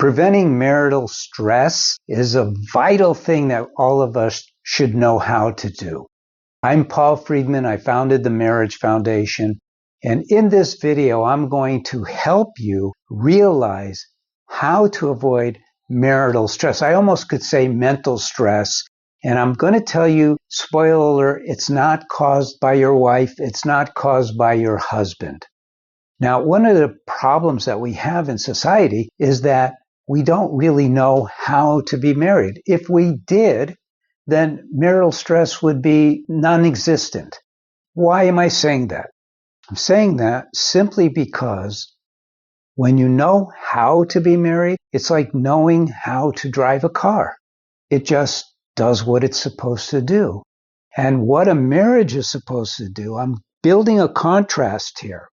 Preventing marital stress is a vital thing that all of us should know how to do. I'm Paul Friedman. I founded the Marriage Foundation. And in this video, I'm going to help you realize how to avoid marital stress. I almost could say mental stress. And I'm going to tell you, spoiler alert, it's not caused by your wife. It's not caused by your husband. Now, one of the problems that we have in society is that we don't really know how to be married. If we did, then marital stress would be non-existent. Why am I saying that? I'm saying that simply because when you know how to be married, it's like knowing how to drive a car. It just does what it's supposed to do. And what a marriage is supposed to do, I'm building a contrast here.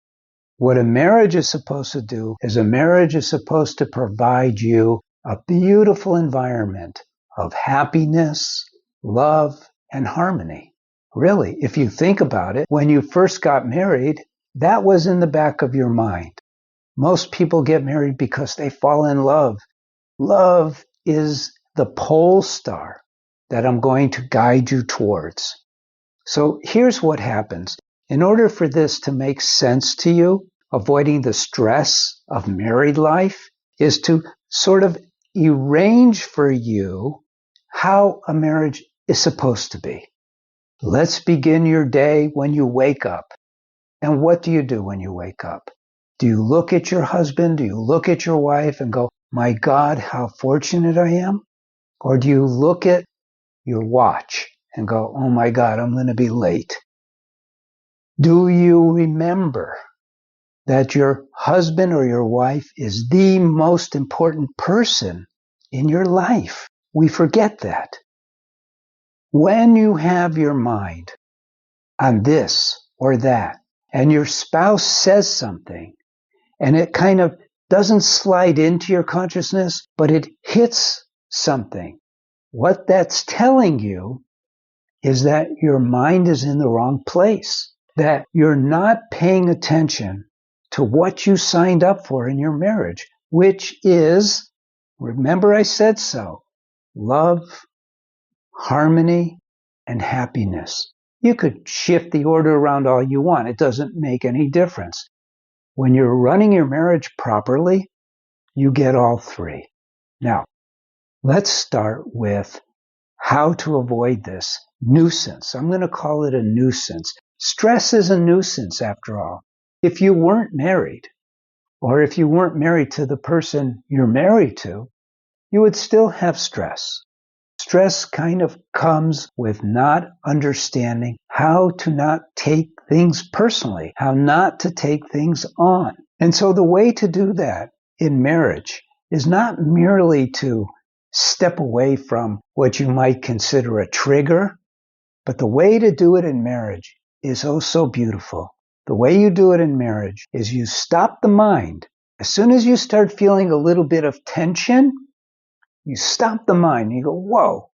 What a marriage is supposed to do is a marriage is supposed to provide you a beautiful environment of happiness, love, and harmony. Really, if you think about it, when you first got married, that was in the back of your mind. Most people get married because they fall in love. Love is the pole star that I'm going to guide you towards. So here's what happens. In order for this to make sense to you, avoiding the stress of married life is to sort of arrange for you how a marriage is supposed to be. Let's begin your day when you wake up. And what do you do when you wake up? Do you look at your husband? Do you look at your wife and go, my God, how fortunate I am? Or do you look at your watch and go, oh my God, I'm going to be late? Do you remember that your husband or your wife is the most important person in your life? We forget that. When you have your mind on this or that, and your spouse says something, and it kind of doesn't slide into your consciousness, but it hits something, what that's telling you is that your mind is in the wrong place, that you're not paying attention to what you signed up for in your marriage, which is, remember I said so, love, harmony, and happiness. You could shift the order around all you want. It doesn't make any difference. When you're running your marriage properly, you get all three. Now, let's start with how to avoid this nuisance. I'm going to call it a nuisance. Stress is a nuisance after all. If you weren't married, or if you weren't married to the person you're married to, you would still have stress. Stress kind of comes with not understanding how to not take things personally, how not to take things on. And so the way to do that in marriage is not merely to step away from what you might consider a trigger, but the way to do it in marriage is oh so beautiful. The way you do it in marriage is you stop the mind. As soon as you start feeling a little bit of tension, you stop the mind and you go, whoa,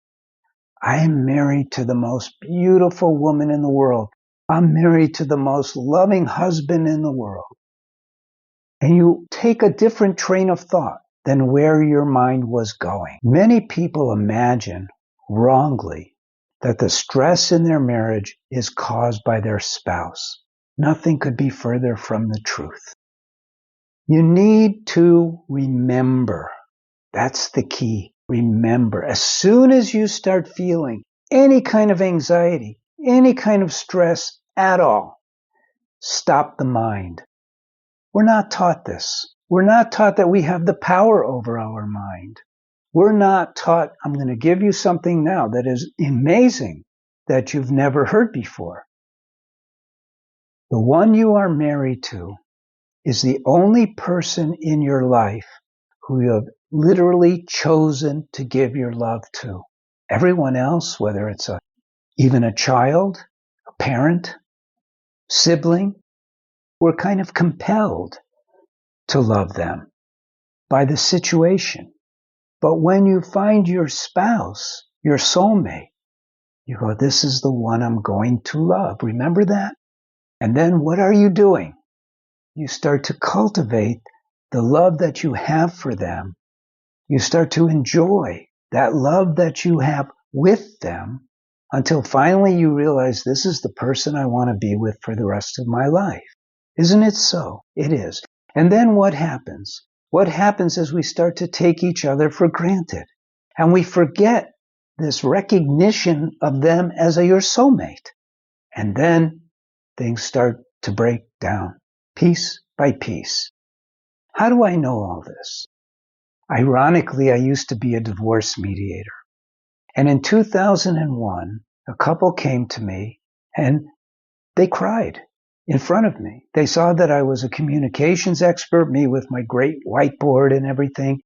I am married to the most beautiful woman in the world. I'm married to the most loving husband in the world. And you take a different train of thought than where your mind was going. Many people imagine wrongly that the stress in their marriage is caused by their spouse. Nothing could be further from the truth. You need to remember. That's the key. Remember, as soon as you start feeling any kind of anxiety, any kind of stress at all, stop the mind. We're not taught this. We're not taught that we have the power over our mind. We're not taught, I'm going to give you something now that is amazing that you've never heard before. The one you are married to is the only person in your life who you have literally chosen to give your love to. Everyone else, whether it's even a child, a parent, sibling, we're kind of compelled to love them by the situation. But when you find your spouse, your soulmate, you go, this is the one I'm going to love. Remember that? And then what are you doing? You start to cultivate the love that you have for them You start to enjoy that love that you have with them until finally you realize this is the person I want to be with for the rest of my life. Isn't it so? It is. And then what happens? What happens is we start to take each other for granted. And we forget this recognition of them as your soulmate. And then things start to break down, piece by piece. How do I know all this? Ironically, I used to be a divorce mediator. And in 2001, a couple came to me and they cried in front of me. They saw that I was a communications expert, me with my great whiteboard and everything.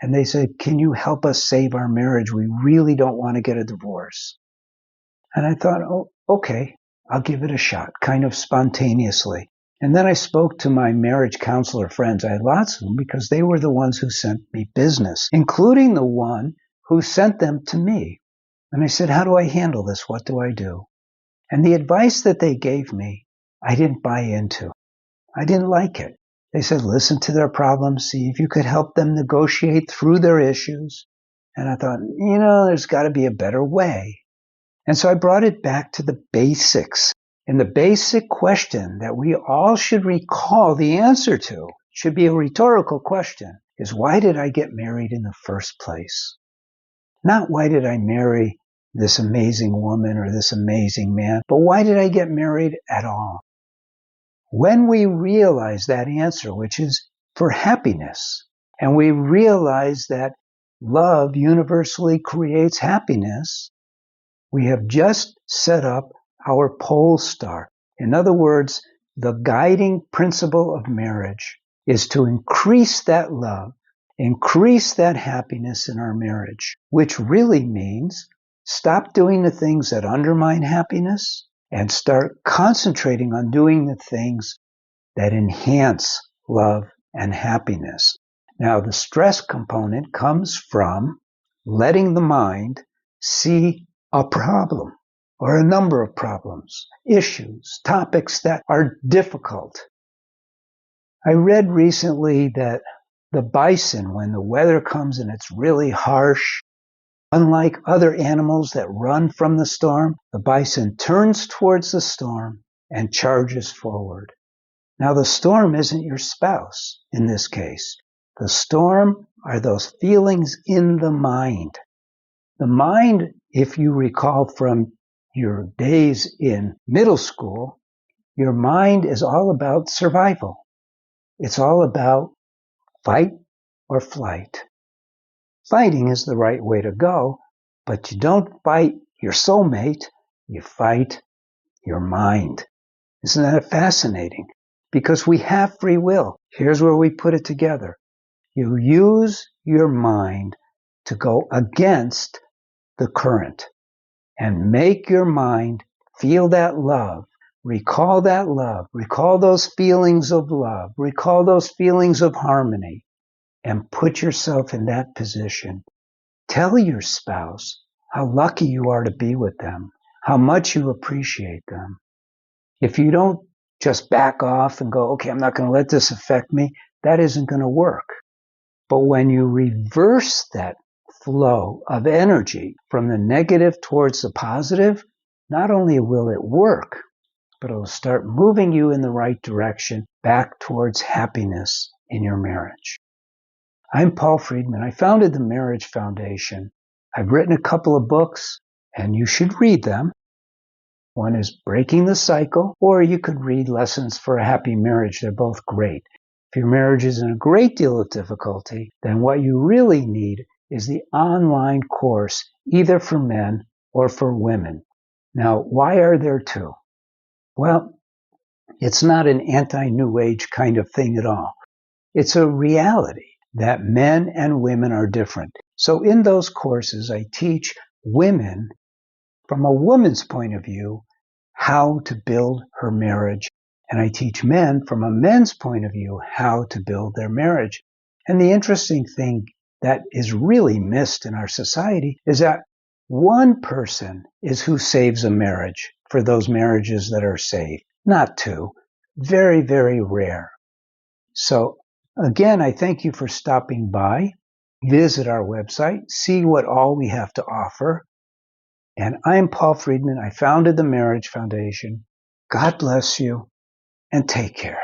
And they said, can you help us save our marriage? We really don't want to get a divorce. And I thought, oh, okay, I'll give it a shot, kind of spontaneously. And then I spoke to my marriage counselor friends. I had lots of them because they were the ones who sent me business, including the one who sent them to me. And I said, how do I handle this? What do I do? And the advice that they gave me, I didn't buy into. I didn't like it. They said, listen to their problems, see if you could help them negotiate through their issues. And I thought, there's got to be a better way. And so I brought it back to the basics. And the basic question that we all should recall the answer to, should be a rhetorical question, is why did I get married in the first place? Not why did I marry this amazing woman or this amazing man, but why did I get married at all? When we realize that answer, which is for happiness, and we realize that love universally creates happiness, we have just set up our pole star. In other words, the guiding principle of marriage is to increase that love, increase that happiness in our marriage, which really means stop doing the things that undermine happiness and start concentrating on doing the things that enhance love and happiness. Now, the stress component comes from letting the mind see a problem or a number of problems, issues, topics that are difficult. I read recently that the bison, when the weather comes and it's really harsh, unlike other animals that run from the storm, the bison turns towards the storm and charges forward. Now, the storm isn't your spouse in this case. The storm are those feelings in the mind. The mind, if you recall from your days in middle school, your mind is all about survival. It's all about fight or flight. Fighting is the right way to go, but you don't fight your soulmate, you fight your mind. Isn't that fascinating? Because we have free will. Here's where we put it together. You use your mind to go against the current and make your mind feel that love, recall those feelings of love, recall those feelings of harmony, and put yourself in that position. Tell your spouse how lucky you are to be with them, how much you appreciate them. If you don't just back off and go, okay, I'm not going to let this affect me, that isn't going to work. But when you reverse that flow of energy from the negative towards the positive, not only will it work, but it'll start moving you in the right direction back towards happiness in your marriage. I'm Paul Friedman. I founded the Marriage Foundation. I've written a couple of books, and you should read them. One is Breaking the Cycle, or you could read Lessons for a Happy Marriage. They're both great. If your marriage is in a great deal of difficulty, then what you really need is the online course, either for men or for women. Now, why are there two? Well, it's not an anti-New Age kind of thing at all. It's a reality that men and women are different. So in those courses, I teach women from a woman's point of view how to build her marriage. And I teach men from a men's point of view how to build their marriage. And the interesting thing that is really missed in our society is that one person is who saves a marriage for those marriages that are saved, not two. Very, very rare. So again, I thank you for stopping by. visit our website, see what all we have to offer. And I'm Paul Friedman. I founded the Marriage Foundation. God bless you and take care.